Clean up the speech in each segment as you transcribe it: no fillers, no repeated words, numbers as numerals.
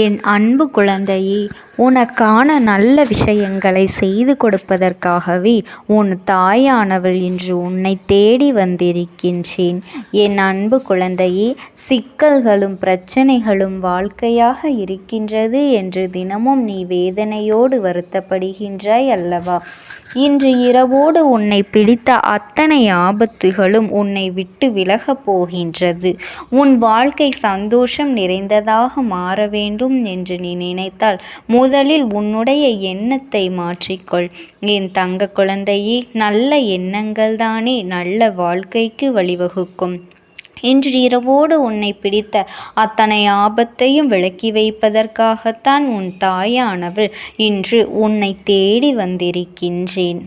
என் அன்பு குழந்தையே, உனக்கான நல்ல விஷயங்களை செய்து கொடுப்பதற்காகவே உன் தாயானவள் இன்று உன்னை தேடி வந்திருக்கின்றேன். என் அன்பு குழந்தையே, சிக்கல்களும் பிரச்சனைகளும் வாழ்க்கையாக இருக்கின்றது என்று தினமும் நீ வேதனையோடு வருத்தப்படுகின்றாய் அல்லவா? இன்று இரவோடு உன்னை பிடித்த அத்தனை ஆபத்துகளும் உன்னை விட்டு விலகப் போகின்றது. உன் வாழ்க்கை சந்தோஷம் நிறைந்ததாக மாற வேண்டும் என்று நீ நினைத்தால் முதலில் உன்னுடைய எண்ணத்தை மாற்றிக்கொள். என் தங்க குழந்தையே, நல்ல எண்ணங்கள் தானே நல்ல வாழ்க்கைக்கு வழிவகுக்கும். இன்று இரவோடு உன்னை பிடித்த அத்தனை ஆபத்தையும் விலக்கி வைப்பதற்காகத்தான் உன் தாயானவள் இன்று உன்னை தேடி வந்திருக்கின்றேன்.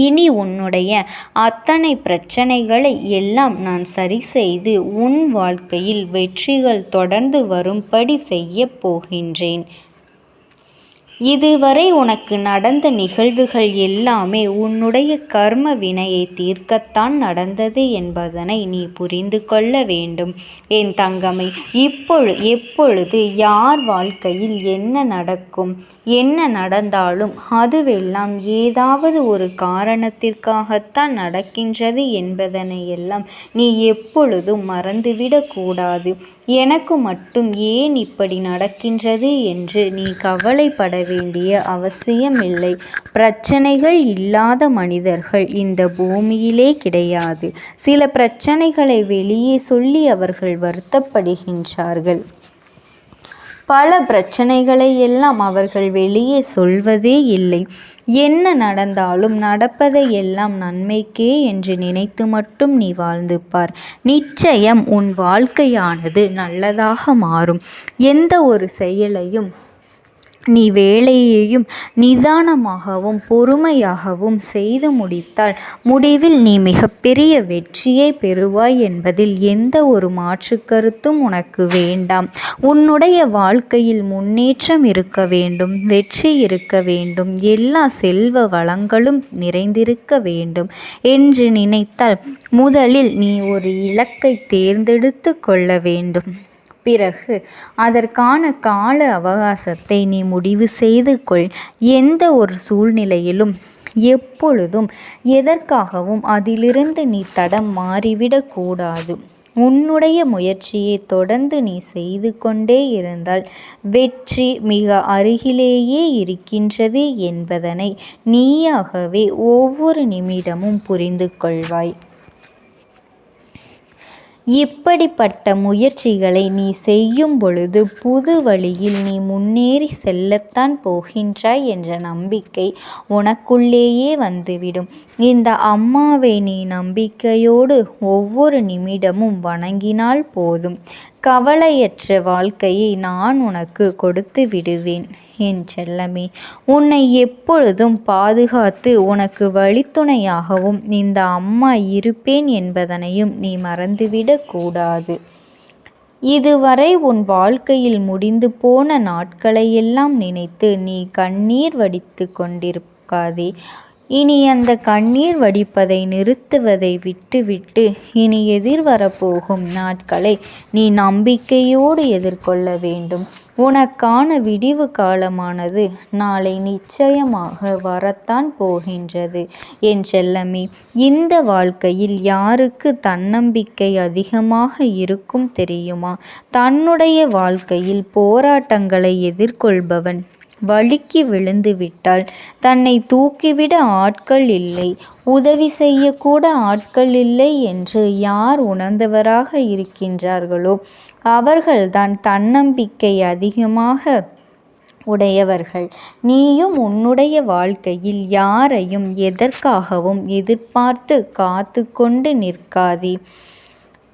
இனி உன்னுடைய அத்தனை பிரச்சனைகளை எல்லாம் நான் சரி செய்து உன் வாழ்க்கையில் வெற்றிகள் தொடர்ந்து வரும்படி செய்யப் போகின்றேன். இதுவரை உனக்கு நடந்த நிகழ்வுகள் எல்லாமே உன்னுடைய கர்ம வினையை தீர்க்கத்தான் நடந்தது என்பதனை நீ புரிந்து கொள்ள வேண்டும். என் தங்கமே, எப்பொழுது யார் வாழ்க்கையில் என்ன நடக்கும், என்ன நடந்தாலும் அதுவெல்லாம் ஏதாவது ஒரு காரணத்திற்காகத்தான் நடக்கின்றது என்பதனை எல்லாம் நீ எப்பொழுதும் மறந்துவிடக்கூடாது. எனக்கு மட்டும் ஏன் இப்படி நடக்கின்றது என்று நீ கவலைப்பட வேண்டிய அவசியமில்லை. பிரச்சனைகள் இல்லாத மனிதர்கள் இந்த பூமியிலே கிடையாது. சில பிரச்சனைகளை வெளியே சொல்லி அவர்கள் வருத்தப்படுகின்றார்கள். பல பிரச்சனைகளை எல்லாம் அவர்கள் வெளியே சொல்வதே இல்லை. என்ன நடந்தாலும் நடப்பதை எல்லாம் நன்மைக்கே என்று நினைத்து மட்டும் நீ வாழ்ந்து பார். நிச்சயம் உன் வாழ்க்கையானது நல்லதாக மாறும். எந்த ஒரு செயலையும் நீ வேலையையும் நிதானமாகவும் பொறுமையாகவும் செய்து முடித்தால் முடிவில் நீ மிகப்பெரிய வெற்றியை பெறுவாய் என்பதில் எந்த ஒரு மாற்று கருத்தும் உனக்கு வேண்டாம். உன்னுடைய வாழ்க்கையில் முன்னேற்றம் இருக்க வேண்டும், வெற்றி இருக்க வேண்டும், எல்லா செல்வ வளங்களும் நிறைந்திருக்க வேண்டும் என்று நினைத்தால் முதலில் நீ ஒரு இலக்கை தேர்ந்தெடுத்து கொள்ள வேண்டும். பிறகு அதற்கான கால அவகாசத்தை நீ முடிவு செய்து கொள். எந்த ஒரு சூழ்நிலையிலும் எப்பொழுதும் எதற்காகவும் அதிலிருந்து நீ தடம் மாறிவிடக்கூடாது. உன்னுடைய முயற்சியை தொடர்ந்து நீ செய்து கொண்டே இருந்தால் வெற்றி மிக அருகிலேயே இருக்கின்றது என்பதனை நீயாகவே ஒவ்வொரு நிமிடமும் புரிந்து கொள்வாய். இப்படிப்பட்ட முயற்சிகளை நீ செய்யும் பொழுது புது வழியில் நீ முன்னேறி செல்லத்தான் போகின்றாய் என்ற நம்பிக்கை உனக்குள்ளேயே வந்துவிடும். இந்த அம்மாவை நீ நம்பிக்கையோடு ஒவ்வொரு நிமிடமும் வணங்கினால் போதும். கவலையற்ற வாழ்க்கையை நான் உனக்கு கொடுத்து விடுவேன். என் செல்லமே, உன்னை எப்பொழுதும் பாதுகாத்து உனக்கு வழித்துணையாகவும் இந்த அம்மா இருப்பேன் என்பதனையும் நீ மறந்துவிடக் கூடாது. இதுவரை உன் வாழ்க்கையில் முடிந்து போன நாட்களையெல்லாம் நினைத்து நீ கண்ணீர் வடித்து கொண்டிருக்காதே. இனி அந்த கண்ணீர் வடிப்பதை நிறுத்துவதை விட்டுவிட்டு இனி எதிர்வரப்போகும் நாட்களை நீ நம்பிக்கையோடு எதிர்கொள்ள வேண்டும். உனக்கான விடிவு காலமானது நாளை நிச்சயமாக வரத்தான் போகின்றது. என் செல்லமே, இந்த வாழ்க்கையில் யாருக்கு தன்னம்பிக்கை அதிகமாக இருக்கும் தெரியுமா? தன்னுடைய வாழ்க்கையில் போராட்டங்களை எதிர்கொள்பவன். வழுக்கி விழுந்து விட்டால் தன்னை தூக்கிவிட ஆட்கள் இல்லை, உதவி செய்யக்கூட ஆட்கள் இல்லை என்று யார் உணர்ந்தவராக இருக்கின்றார்களோ அவர்கள்தான் தன்னம்பிக்கை அதிகமாக உடையவர்கள். நீயும் உன்னுடைய வாழ்க்கையில் யாரையும் எதற்காகவும் எதிர்பார்த்து காத்து கொண்டு நிற்காதே.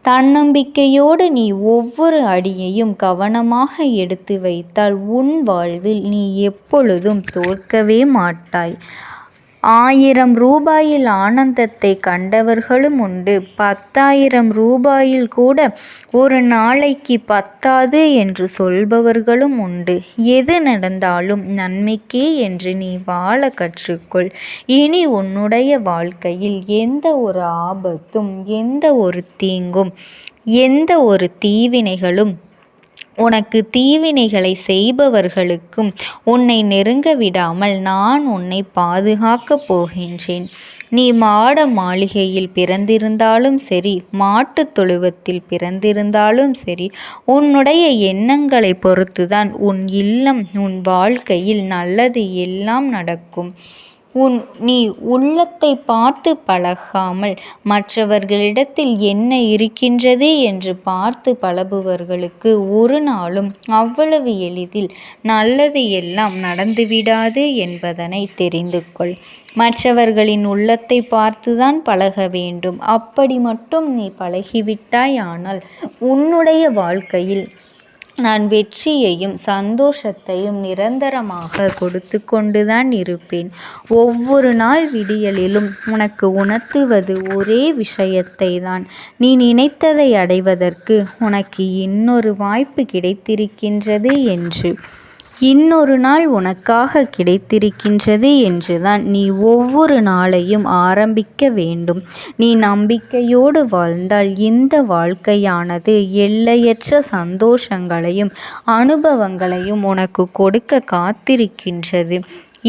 தன்னம்பிக்கையோடு நீ ஒவ்வொரு அடியையும் கவனமாக எடுத்து வைத்தால் உன் வாழ்வில் நீ எப்பொழுதும் தோற்கவே மாட்டாய். 1000 ரூபாயில் ஆனந்தத்தை கண்டவர்களும் உண்டு. 10,000 ரூபாயில் கூட ஒரு நாளைக்கு பத்தாது என்று சொல்பவர்களும் உண்டு. எது நடந்தாலும் நன்மைக்கே என்று நீ வாழ கற்றுக்கொள். இனி உன்னுடைய வாழ்க்கையில் எந்த ஒரு ஆபத்தும், எந்த ஒரு தீங்கும், எந்த ஒரு தீவினைகளும் உனக்கு தீவினைகளை செய்பவர்களுக்கும் உன்னை நெருங்க விடாமல் நான் உன்னை பாதுகாக்கப் போகின்றேன். நீ மாட மாளிகையில் பிறந்திருந்தாலும் சரி, மாட்டுத் தொழுவத்தில் பிறந்திருந்தாலும் சரி, உன்னுடைய எண்ணங்களை பொறுத்துதான் உன் இல்லம், உன் வாழ்க்கையில் நல்லது எல்லாம் நடக்கும். நீ உள்ளத்தை பார்த்து பழகாமல் மற்றவர்களிடத்தில் என்ன இருக்கின்றது என்று பார்த்து பழகுபவர்களுக்கு ஒரு நாளும் அவ்வளவு எளிதில் நல்லது எல்லாம் நடந்துவிடாது என்பதனை தெரிந்து கொள். மற்றவர்களின் உள்ளத்தை பார்த்துதான் பழக வேண்டும். அப்படி மட்டும் நீ பழகிவிட்டாயானால் உன்னுடைய வாழ்க்கையில் நான் வெற்றியையும் சந்தோஷத்தையும் நிரந்தரமாக கொடுத்து கொண்டுதான் இருப்பேன். ஒவ்வொரு நாள் விடியலிலும் உனக்கு உணர்த்துவது ஒரே விஷயத்தை தான். நீ நினைத்ததை அடைவதற்கு உனக்கு இன்னொரு வாய்ப்பு கிடைத்திருக்கின்றது என்று, இன்னொரு நாள் உனக்காக கிடைத்திருக்கின்றது என்றுதான் நீ ஒவ்வொரு நாளையும் ஆரம்பிக்க வேண்டும். நீ நம்பிக்கையோடு வாழ்ந்தால் இந்த வாழ்க்கையானது எல்லையற்ற சந்தோஷங்களையும் அனுபவங்களையும் உனக்கு கொடுக்க காத்திருக்கின்றது.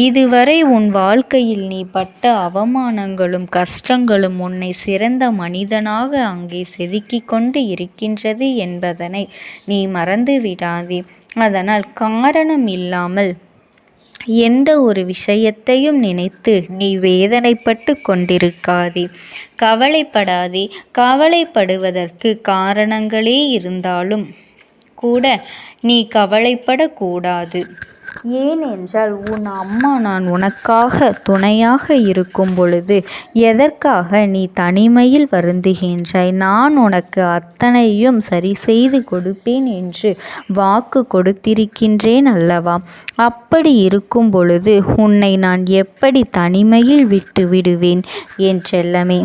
இதுவரை உன் வாழ்க்கையில் நீ பட்ட அவமானங்களும் கஷ்டங்களும் உன்னை சிறந்த மனிதனாக அங்கே செதுக்கிக் கொண்டு இருக்கின்றது என்பதனை நீ மறந்து விடாதே. அதனால் காரணம் இல்லாமல் எந்த ஒரு விஷயத்தையும் நினைத்து நீ வேதனைப்பட்டு கொண்டிருக்காதே, கவலைப்படாதே. கவலைப்படுவதற்கு காரணங்களே இருந்தாலும் கூட நீ கவலைப்படக்கூடாது. ஏனென்றால் உன் அம்மா நான் உனக்காக துணையாக இருக்கும் பொழுது எதற்காக நீ தனிமையில் வருந்துகின்றாய்? நான் உனக்கு அத்தனையும் சரி செய்து கொடுப்பேன் என்று வாக்கு கொடுத்திருக்கின்றேன் அல்லவா? அப்படி இருக்கும் பொழுது உன்னை நான் எப்படி தனிமையில் விட்டு விடுவேன் என் செல்லமே?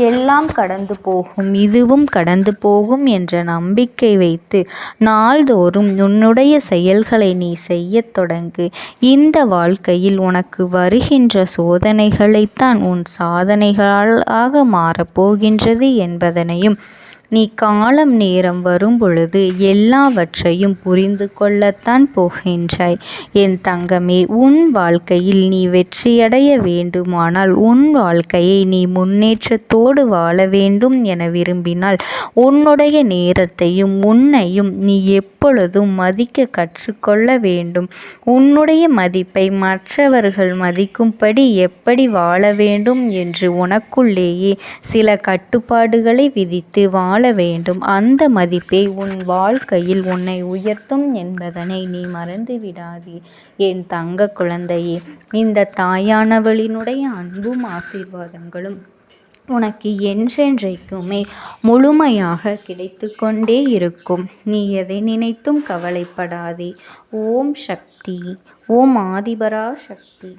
எல்லாம் கடந்து போகும், இதுவும் கடந்து போகும் என்ற நம்பிக்கை வைத்து நாள்தோறும் உன்னுடைய செயல்களை நீ செய்யத் தொடங்கு. இந்த வாழ்க்கையில் உனக்கு வருகின்ற சோதனைகளைத்தான் உன் சாதனைகளாக மாறப்போகின்றது என்பதனையும் நீ காலம் நேரம் வரும் பொழுது எல்லாவற்றையும் புரிந்து கொள்ளத்தான் போகின்றாய். என் தங்கமே, உன் வாழ்க்கையில் நீ வெற்றியடைய வேண்டுமானால், உன் வாழ்க்கையை நீ முன்னேற்றத்தோடு வாழ வேண்டும் என விரும்பினால், உன்னுடைய நேரத்தையும் உன்னையும் நீ எப்பொழுதும் மதிக்க கற்றுக்கொள்ள வேண்டும். உன்னுடைய மதிப்பை மற்றவர்கள் மதிக்கும்படி எப்படி வாழ வேண்டும் என்று உனக்குள்ளேயே சில கட்டுப்பாடுகளை விதித்து வாழ வேண்டும். அந்த மதிப்பே உன் வாழ்க்கையில் உன்னை உயர்த்தும் என்பதனை நீ மறந்து விடாதே. என் தங்க குழந்தையே, இந்த தாயானவளினுடைய அன்பும் ஆசீர்வாதங்களும் உனக்கு என்றென்றைக்குமே முழுமையாக கிடைத்து கொண்டே இருக்கும். நீ எதை நினைத்தும் கவலைப்படாதே. ஓம் சக்தி. ஓம் ஆதிபரா சக்தி.